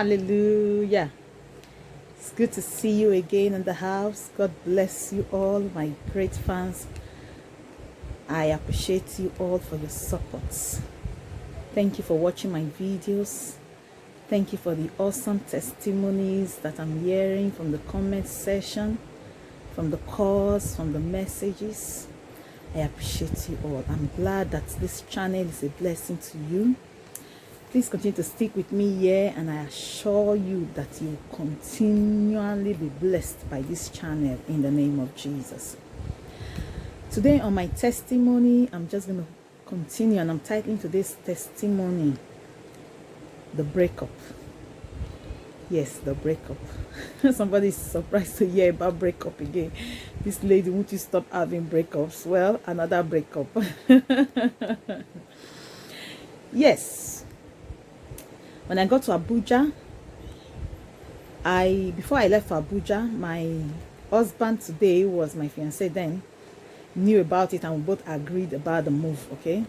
Hallelujah. It's good to see you again in the house. God bless you all, my great fans. I appreciate you all for your support. Thank you for watching my videos. Thank you for the awesome testimonies that I'm hearing from the comment section, from the calls, from the messages. I appreciate you all. I'm glad that this channel is a blessing to you. Please continue to stick with me here, and I assure you that you will continually be blessed by this channel in the name of Jesus. Today on my testimony, I'm just going to continue, and I'm titling today's testimony, The Breakup. Yes, the breakup. Somebody's surprised to hear about breakup again. This lady, won't you stop having breakups? Well, another breakup. Yes. When I got to Abuja, before I left for Abuja, my husband today, was my fiancé then, knew about it, and we both agreed about the move, okay?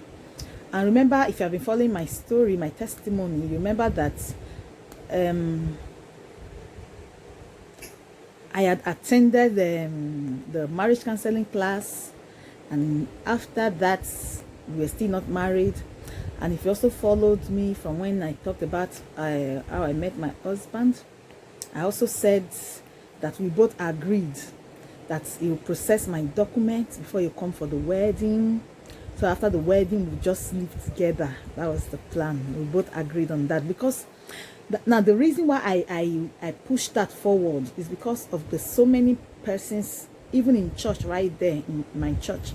And remember, if you have been following my story, my testimony, you remember that I had attended the marriage counseling class, and after that, we were still not married. And if you also followed me from when I talked about how I met my husband, I also said that we both agreed that he will process my documents before you come for the wedding. So after the wedding, we just live together. That was the plan. We both agreed on that, because now the reason why I pushed that forward is because of the so many persons, even in church, right there in my church,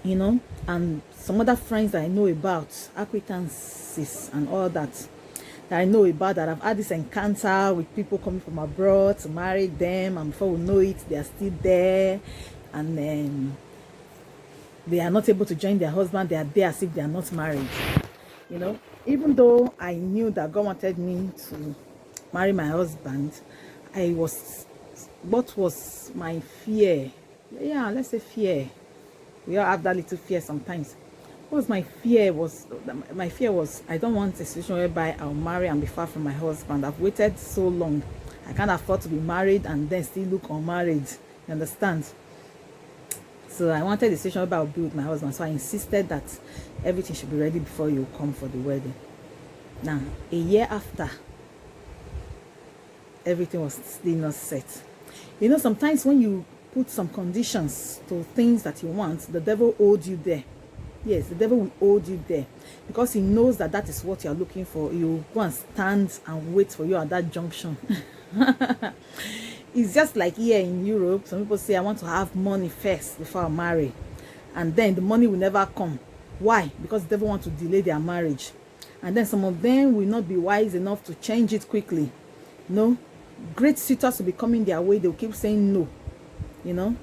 you know, and some other friends that I know about, acquaintances and all that I know about, that I've had this encounter with people coming from abroad to marry them, and before we know it, they are still there, and then they are not able to join their husband. They are there as if they are not married, you know. Even though I knew that God wanted me to marry my husband, what was my fear? Yeah, let's say fear. We all have that little fear sometimes. What was my fear was, I don't want a situation whereby I'll marry and be far from my husband. I've waited so long. I can't afford to be married and then still look unmarried. You understand? So I wanted a situation whereby I'll be with my husband. So I insisted that everything should be ready before you come for the wedding. Now, a year after, everything was still not set. You know, sometimes when you put some conditions to things that you want, the devil holds you there. Yes, the devil will hold you there, because he knows that that is what you're looking for. He will go and stand and wait for you at that junction. It's just like here in Europe, some people say, I want to have money first before I marry. And then the money will never come. Why? Because the devil wants to delay their marriage. And then some of them will not be wise enough to change it quickly. No, great suitors will be coming their way. They will keep saying no. You know,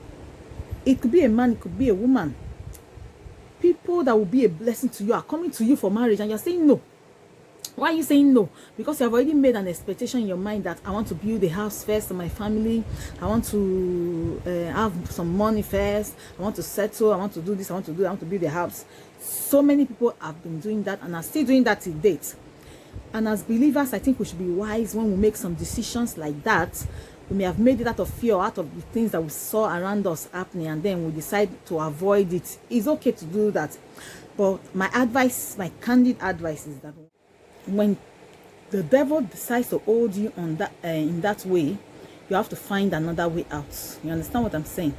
it could be a man, it could be a woman. People that will be a blessing to you are coming to you for marriage, and you're saying no. Why are you saying no? Because you have already made an expectation in your mind that I want to build a house first for my family. I want to have some money first. I want to settle. I want to do this. I want to build a house. So many people have been doing that and are still doing that till date. And as believers, I think we should be wise when we make some decisions like that. We may have made it out of fear, out of the things that we saw around us happening, and then we decide to avoid it. It's okay to do that. But my advice, my candid advice, is that when the devil decides to hold you on that in that way, you have to find another way out. You understand what I'm saying?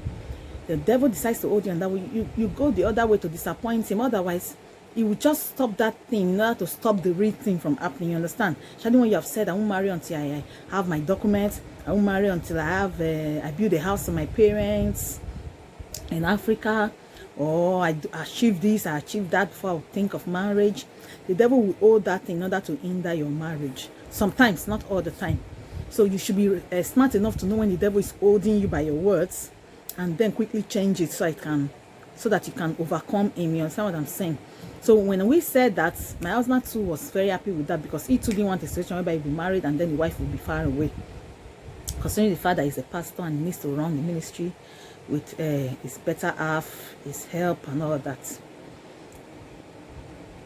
The devil decides to hold you on that way, you go the other way to disappoint him. Otherwise, he will just stop that thing in order to stop the real thing from happening. You understand? Shadi, when you have said, I won't marry until I have my documents, I won't marry until I build a house for my parents in Africa, or I achieve this, I achieve that before I think of marriage. The devil will hold that thing in order to hinder your marriage. Sometimes, not all the time. So you should be smart enough to know when the devil is holding you by your words, and then quickly change it so that you can overcome him. You understand what I'm saying? So when we said that, my husband too was very happy with that, because he too didn't want a situation whereby he'd be married and then the wife will be far away. Considering the fact that he's a pastor and he needs to run the ministry with his better half, his help and all that.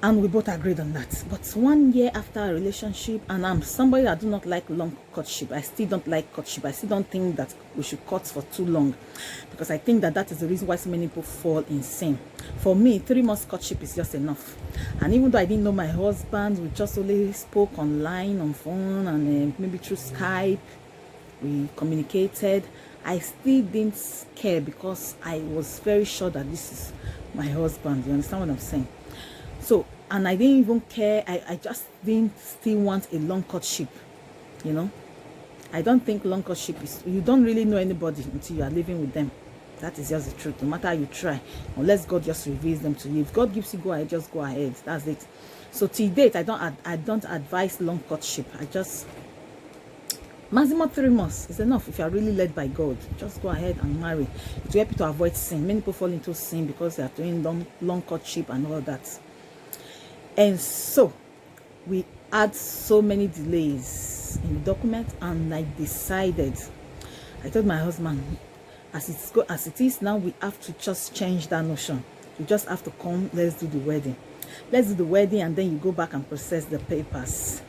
And we both agreed on that. But 1 year after a relationship, and I'm somebody that do not like long courtship. I still don't like courtship. I still don't think that we should court for too long, because I think that that is the reason why so many people fall in sin. For me, 3 months courtship is just enough. And even though I didn't know my husband, we just only spoke online, on phone, and maybe through Skype, we communicated. I still didn't care, because I was very sure that this is my husband. You understand what I'm saying? So, and I didn't even care. I just didn't still want a long courtship, you know. I don't think long courtship is, you don't really know anybody until you are living with them. That is just the truth. No matter how you try, unless God just reveals them to you. If God gives you go ahead, just go ahead. That's it. So till date, I don't advise long courtship. I just, maximum 3 months is enough. If you are really led by God, just go ahead and marry. It will help you to avoid sin. Many people fall into sin because they are doing long courtship and all that. And so we had so many delays in the document, and I decided, I told my husband, as it is now, we have to just change that notion. You just have to come, let's do the wedding. Let's do the wedding, and then you go back and process the papers.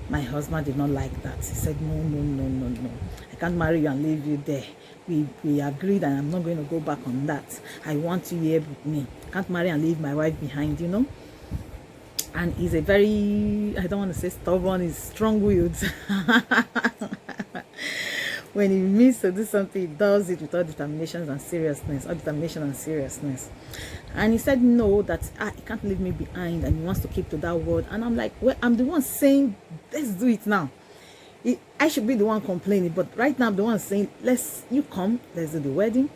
My husband did not like that. He said, no. I can't marry you and leave you there. We agreed, and I'm not going to go back on that. I want you here with me. I can't marry and leave my wife behind, you know. And he's a very, I don't want to say stubborn, he's strong-willed. When he means to do something, he does it with all determination and seriousness. And he said no, that he can't leave me behind, and he wants to keep to that word. And I'm like, well, I'm the one saying, let's do it now. I should be the one complaining, but right now I'm the one saying, you come, let's do the wedding,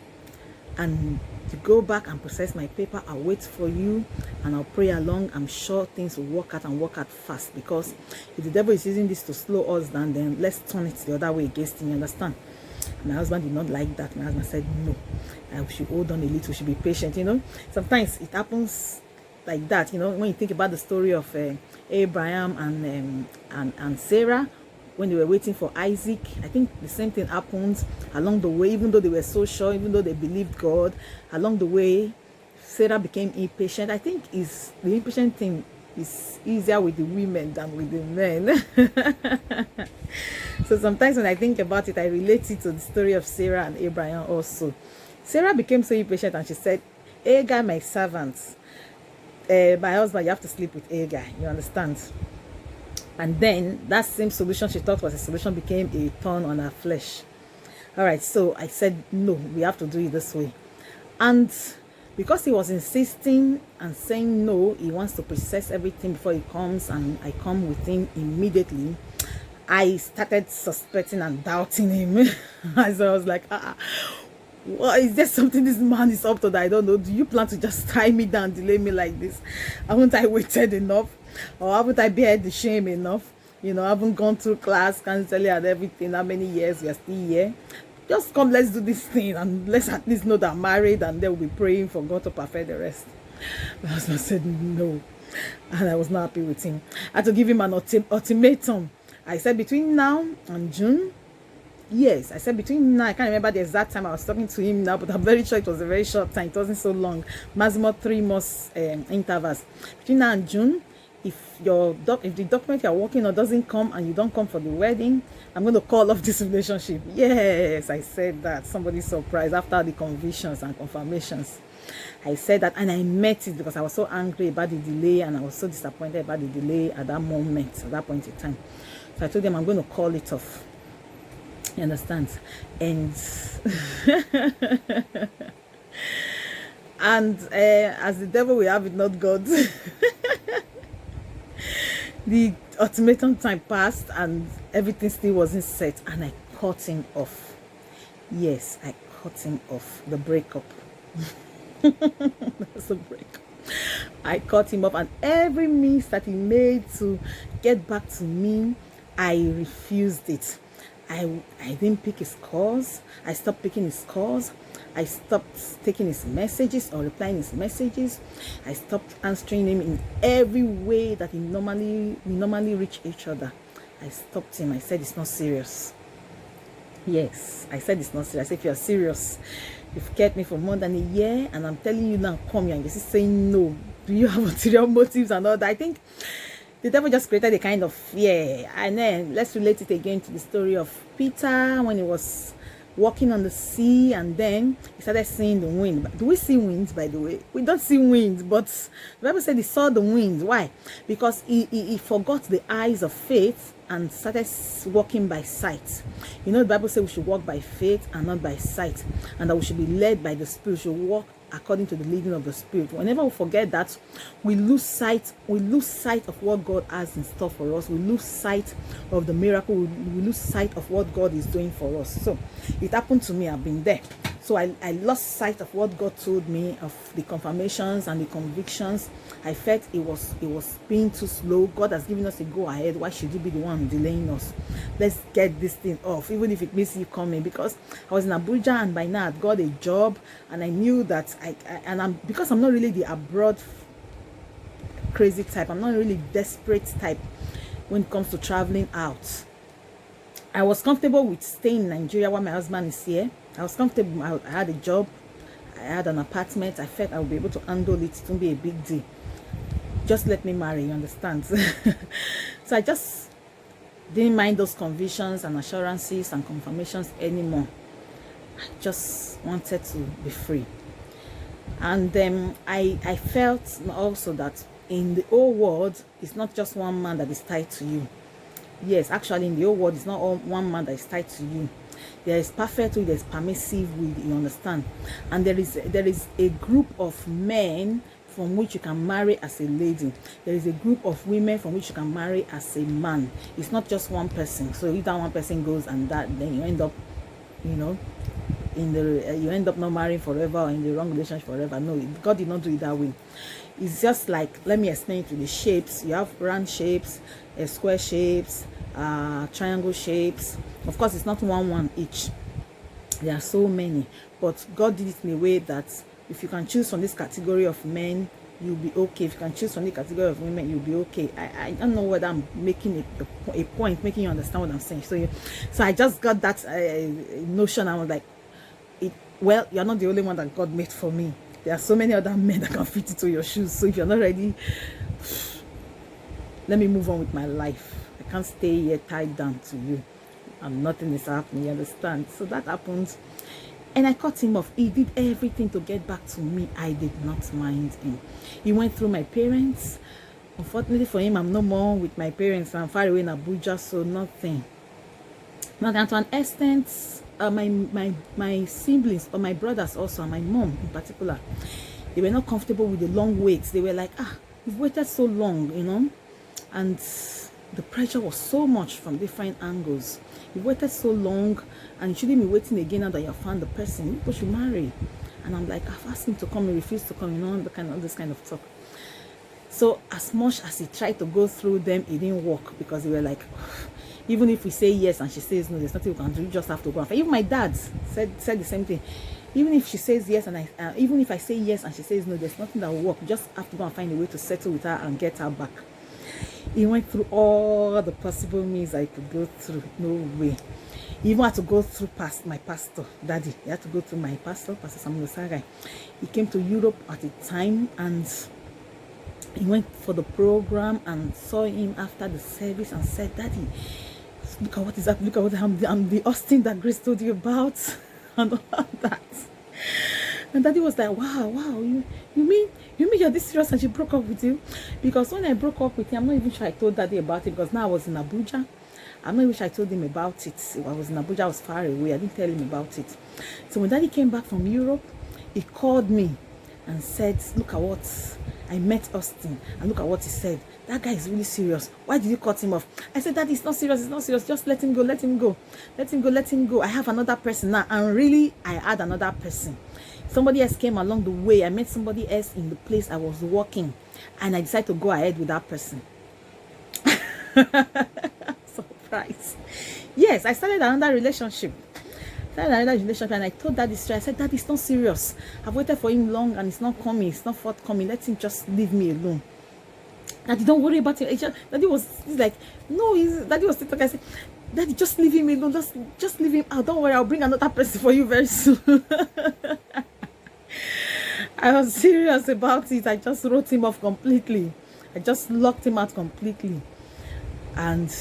and to go back and process my paper. I'll wait for you, and I'll pray along. I'm sure things will work out fast, because if the devil is using this to slow us down, then let's turn it the other way against him. You understand? My husband did not like that. My husband said no, we should hold on a little, we should be patient. You know, sometimes it happens like that. You know, when you think about the story of Abraham and Sarah, when they were waiting for Isaac, I think the same thing happened along the way. Even though they were so sure, even though they believed God, along the way, Sarah became impatient. I think the impatient thing is easier with the women than with the men. So sometimes when I think about it, I relate it to the story of Sarah and Abraham also. Sarah became so impatient, and she said, Hagar, my servant, my husband, you have to sleep with Hagar. You understand? And then that same solution she thought was a solution became a thorn on her flesh. All right, so I said, no, we have to do it this way. And because he was insisting and saying no, he wants to process everything before he comes, and I come with him immediately, I started suspecting and doubting him. So I was like, well, is there something this man is up to that I don't know? Do you plan to just tie me down, delay me like this? Haven't I waited enough? Or haven't I bear the shame enough? You know, I haven't gone through class, counseling and everything. How many years we are still here? Just come, let's do this thing, and let's at least know that I'm married, and then we'll be praying for God to perfect the rest. My husband said no, and I was not happy with him. I had to give him an ultimatum. I said between now and June. Yes, I said between now, I can't remember the exact time I was talking to him now, but I'm very sure it was a very short time. It wasn't so long, maximum 3 months intervals. Between now and June, if the document you're working on doesn't come and you don't come for the wedding, I'm going to call off this relationship. Yes, I said that. Somebody's surprised after the convictions and confirmations. I said that, and I met it because I was so angry about the delay, and I was so disappointed about the delay at that moment, at that point in time. So I told them I'm going to call it off. You understand? And and as the devil will have it, not God. The ultimatum time passed, and everything still wasn't set, and I cut him off. Yes, I cut him off. The breakup. That's the breakup. I cut him off, and every means that he made to get back to me, I refused it. I didn't pick his calls. I stopped picking his calls. I stopped taking his messages or replying his messages. I stopped answering him in every way that we normally reach each other. I stopped him. I said it's not serious. Yes, I said it's not serious. I said, if you're serious, you've kept me for more than a year, and I'm telling you now, come here, and you're still saying no. do you have ulterior motives and all that? I think the devil just created a kind of fear. And then let's relate it again to the story of Peter when he was walking on the sea, and then he started seeing the wind. Do we see winds, by the way? We don't see winds, but the Bible said he saw the winds. Why? Because he forgot the eyes of faith and started walking by sight. You know, the Bible says we should walk by faith and not by sight, and that we should be led by the Spirit. We should walk according to the leading of the Spirit. Whenever we forget that, we lose sight of what God has in store for us. We lose sight of the miracle. We lose sight of what God is doing for us. So it happened to me. I've been there. So I lost sight of what God told me, of the confirmations and the convictions. I felt it was being too slow. God has given us a go ahead. Why should you be the one delaying us? Let's get this thing off, even if it means you coming. Because I was in Abuja, and by now I'd got a job, and I knew that because I'm not really the abroad crazy type. I'm not really desperate type when it comes to traveling out. I was comfortable with staying in Nigeria while my husband is here. I was comfortable. I had a job. I had an apartment. I felt I would be able to handle it. It won't be a big deal. Just let me marry, you understand? So I just didn't mind those convictions and assurances and confirmations anymore. I just wanted to be free. And I felt also that in the old world, it's not just one man that is tied to you. Yes, actually, in the old world, it's not one man that is tied to you. There is perfect will, there is permissive will, you understand? And there is a group of men from which you can marry as a lady. There is a group of women from which you can marry as a man. It's not just one person. So if that one person goes and that, then you end up, you know, you end up not marrying forever or in the wrong relationship forever. No, God did not do it that way. It's just like, let me explain it to the shapes. You have round shapes, square shapes, triangle shapes. Of course, it's not one each. There are so many, but God did it in a way that if you can choose from this category of men, you'll be okay. If you can choose from the category of women, you'll be okay. I don't know whether I'm making a point, making you understand what I'm saying. So I just got that notion. I was like, well, you're not the only one that God made for me. There are so many other men that can fit into your shoes. So if you're not ready, let me move on with my life. I can't stay here tied down to you, and nothing is happening, you understand? So that happened, and I cut him off. He did everything to get back to me. I did not mind him. He went through my parents. Unfortunately for him, I'm no more with my parents. I'm far away in Abuja, so nothing. And to an extent, my siblings, or my brothers also, and my mom in particular, they were not comfortable with the long waits. They were like, you've waited so long, you know, and the pressure was so much from different angles. You waited so long, and you shouldn't be waiting again now that you have found the person. People should marry. And I'm like, I've asked him to come, he refused to come, you know, this kind of talk. So as much as he tried to go through them, it didn't work, because they were like, even if we say yes and she says no, there's nothing we can do. You just have to go. Even my dad said the same thing. Even if she says yes and even if I say yes and she says no, there's nothing that will work. You just have to go and find a way to settle with her and get her back. He went through all the possible means I could go through. No way. He even had to go through past my pastor, daddy. He had to go through my pastor, Pastor Samuel Sagai. He came to Europe at the time, and he went for the program and saw him after the service and said, Daddy, look at what is that? Look at what I'm the Austin that Grace told you about, and all that. And Daddy was like, wow, you mean you're this serious and she broke up with you? Because when I broke up with him, I'm not even sure I told Daddy about it, because now I was in Abuja. I'm not even sure I told him about it. I was in Abuja, I was far away. I didn't tell him about it. So when Daddy came back from Europe, he called me and said, look at what I met Austin, and look at what he said. That guy is really serious. Why did you cut him off? I said, Daddy, it's not serious. It's not serious. Just let him go. Let him go. Let him go. Let him go. I have another person now. And really, I had another person. Somebody else came along the way. I met somebody else in the place I was working, and I decided to go ahead with that person. Surprise. Yes, I started another relationship. And I told Daddy straight. I said, Daddy, it's not serious. I've waited for him long, and it's not coming. It's not forthcoming. Let him just leave me alone. Daddy, don't worry about it. Daddy was like, no, Daddy was talking. I said, Daddy, just leave him alone. Just leave him out. Don't worry, I'll bring another person for you very soon. I was serious about it. I just wrote him off completely. I just locked him out completely. And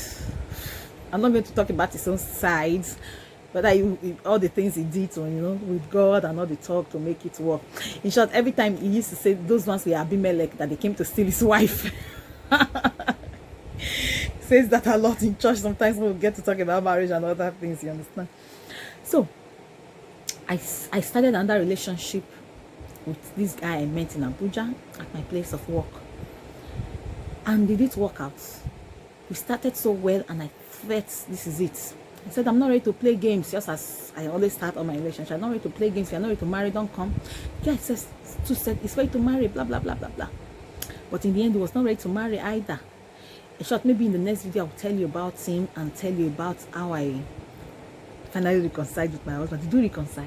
I'm not going to talk about his own sides, but all the things he did to, with God and all the talk to make it work. In short, every time he used to say those ones were Abimelech, that they came to steal his wife. Says that a lot in church. Sometimes we'll get to talk about marriage and other things, you understand? So I started another relationship with this guy I met in Abuja at my place of work, and it did work out. We started so well, and I thought, this is it. I said, I'm not ready to play games, just as I always start on my relationship. I'm not ready to play games. You're not ready to marry, don't come. The guy said he's ready to marry, blah blah blah blah blah. But in the end, he was not ready to marry either. In short, maybe in the next video I'll tell you about him and tell you about how I finally reconciled with my husband. Did you reconcile?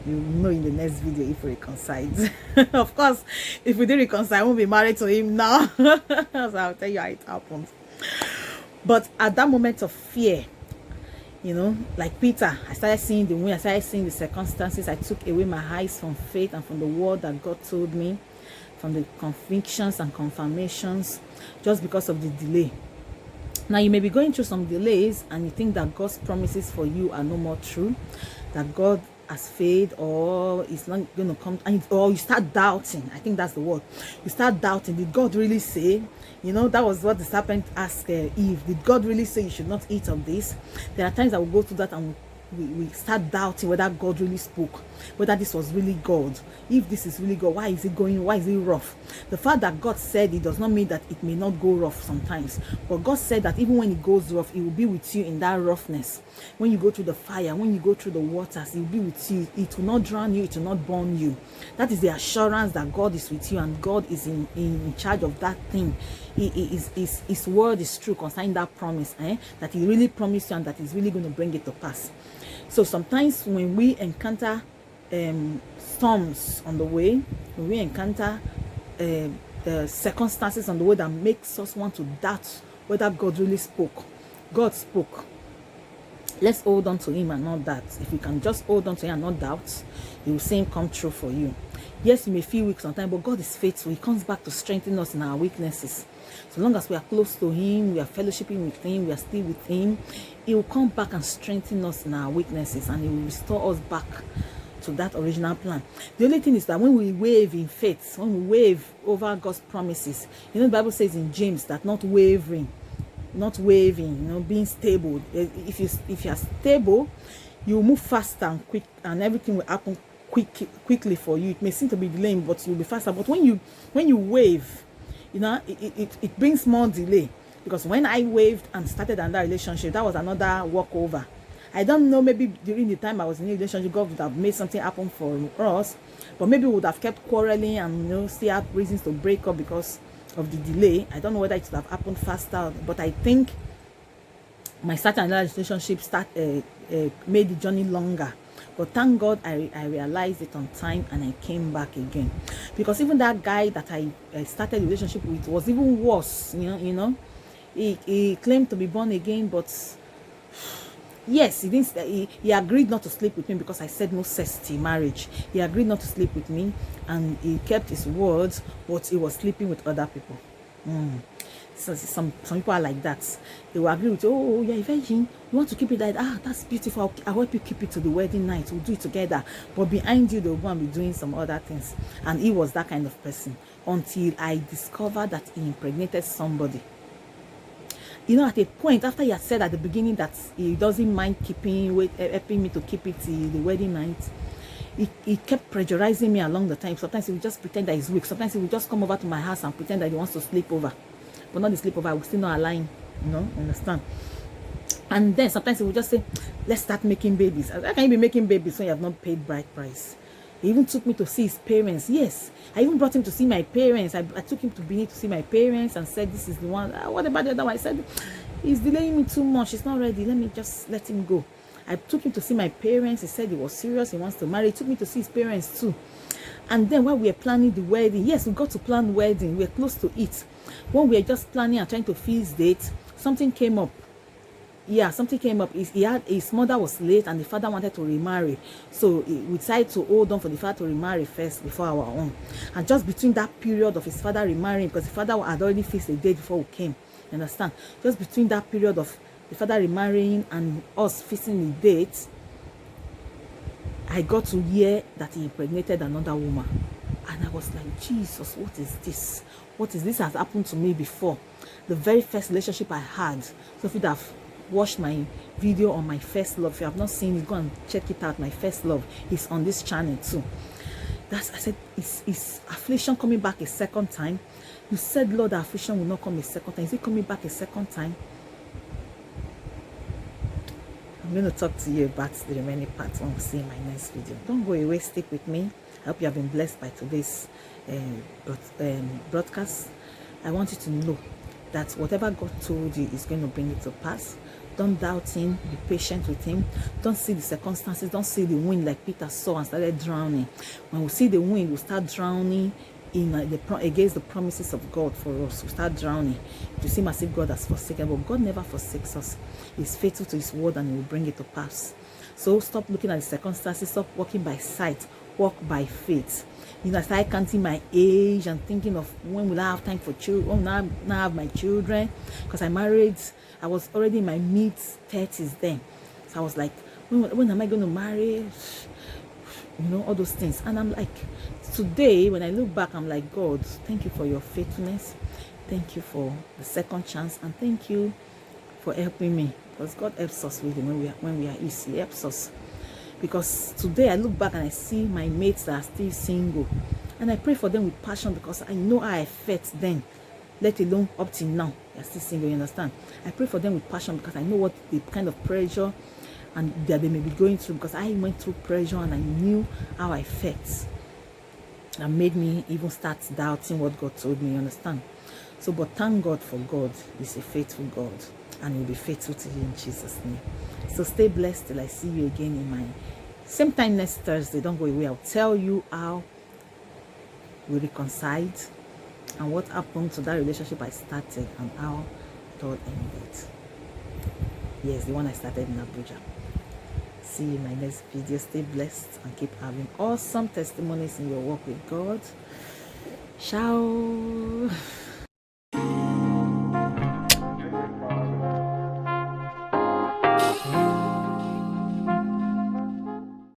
You know in the next video if we reconciled. Of course, if we did reconcile, I won't be married to him now. So I'll tell you how it happened. But at that moment of fear, like Peter, I started seeing the wind, I started seeing the circumstances. I took away my eyes from faith and from the word that God told me, from the convictions and confirmations, just because of the delay. Now, you may be going through some delays and you think that God's promises for you are no more true, that God has failed, or it's not going to come, or you start doubting. I think that's the word. You start doubting. Did God really say? That was what the serpent asked Eve. Did God really say you should not eat of this? There are times that we go through that and we start doubting whether God really spoke, whether this was really God. If this is really God, why is it going? Why is it rough? The fact that God said it does not mean that it may not go rough sometimes. But God said that even when it goes rough, it will be with you in that roughness. When you go through the fire, when you go through the waters, it will be with you. It will not drown you. It will not burn you. That is the assurance that God is with you and God is in charge of that thing. His word is true concerning that promise, that He really promised you and that He's really going to bring it to pass. So sometimes when we encounter storms on the way, when we encounter circumstances on the way that makes us want to doubt whether God really spoke, God spoke. Let's hold on to Him and not doubt. If you can just hold on to Him and not doubt, He will see Him come true for you. Yes, you may feel weak sometimes, but God is faithful. He comes back to strengthen us in our weaknesses. So long as we are close to Him, we are fellowshipping with Him, we are still with Him, He will come back and strengthen us in our weaknesses, and He will restore us back to that original plan. The only thing is that when we wave in faith, when we wave over God's promises, the Bible says in James that not wavering, being stable. If you are stable, you will move faster and quick, and everything will happen quickly for you. It may seem to be delaying, but you'll be faster. But when you wave, it brings more delay. Because when I waved and started another relationship, that was another walkover. I don't know, maybe during the time I was in a relationship, God would have made something happen for us, but maybe we would have kept quarreling and still have reasons to break up because of the delay. I don't know whether it would have happened faster, but I think my starting another relationship made the journey longer. But thank God I realized it on time and I came back again. Because even that guy that I started a relationship with was even worse. He claimed to be born again, but yes, he agreed not to sleep with me because I said no sex till marriage. He agreed not to sleep with me and he kept his words, but he was sleeping with other people. So some people are like that. They will agree with you. Oh, you're a virgin. You want to keep it like that? That's beautiful. I'll help you keep it to the wedding night. We'll do it together. But behind you, they'll go and be doing some other things. And he was that kind of person until I discovered that he impregnated somebody. At a point, after he had said at the beginning that he doesn't mind helping me to keep it till the wedding night, he kept pressurizing me along the time. Sometimes he would just pretend that he's weak. Sometimes he would just come over to my house and pretend that he wants to sleep over. But not the sleepover, I will still not align, understand? And then sometimes he will just say, let's start making babies. How can you be making babies when you have not paid bride price? He even took me to see his parents. Yes, I even brought him to see my parents. I took him to Benin to see my parents and said, this is the one. What about the other one? I said, he's delaying me too much. He's not ready. Let me just let him go. I took him to see my parents. He said he was serious. He wants to marry. He took me to see his parents too. And then while we were planning the wedding, yes, we got to plan wedding. We were close to it. When we were just planning and trying to fix date, something came up. yeah, something came up. His mother was late and the father wanted to remarry, so we decided to hold on for the father to remarry first before our own. And just between that period of his father remarrying, because the father had already fixed a date before we came, you understand, just between that period of the father remarrying and us fixing the date, I got to hear that he impregnated another woman. And I was like, Jesus, what is this? What is this? Has happened to me before. The very first relationship I had. So if you have watched my video on my first love, if you have not seen it, go and check it out. My first love is on this channel too. I said, is affliction coming back a second time? You said, Lord, affliction will not come a second time. Is it coming back a second time? I'm going to talk to you about the remaining part when we see in my next video. Don't go away, stick with me. I hope you have been blessed by today's broadcast. I want you to know that whatever God told you is going to bring it to pass. Don't doubt him. Be patient with him. Don't see the circumstances. Don't see the wind like Peter saw and started drowning. When we see the wind, we start drowning in against the promises of God for us. We start drowning. To seem as if God has forsaken, but God never forsakes us. He's faithful to his word and he will bring it to pass. So stop looking at the circumstances. Stop walking by sight. Walk by faith. You know, I started counting my age and thinking of when will I have time for children, when will I have my children, because I was already in my mid-30s then. So I was like, when am I going to marry? You know, all those things. And I'm like, today, when I look back, I'm like, God, thank you for your faithfulness. Thank you for the second chance. And thank you for helping me. Because God helps us really when we are easy. He helps us. Because today I look back and I see my mates that are still single. And I pray for them with passion because I know how I felt then. Let alone up till now. They're still single, you understand? I pray for them with passion because I know what the kind of pressure and that they may be going through, because I went through pressure and I knew how I felt. That made me even start doubting what God told me, you understand? So, but thank God for God. He's a faithful God and he'll be faithful to you in Jesus' name. So stay blessed till I see you again in my same time next Thursday. Don't go away. I'll tell you how we reconciled and what happened to that relationship I started and how it all ended. Yes, the one I started in Abuja. See you in my next video. Stay blessed and keep having awesome testimonies in your walk with God. Ciao.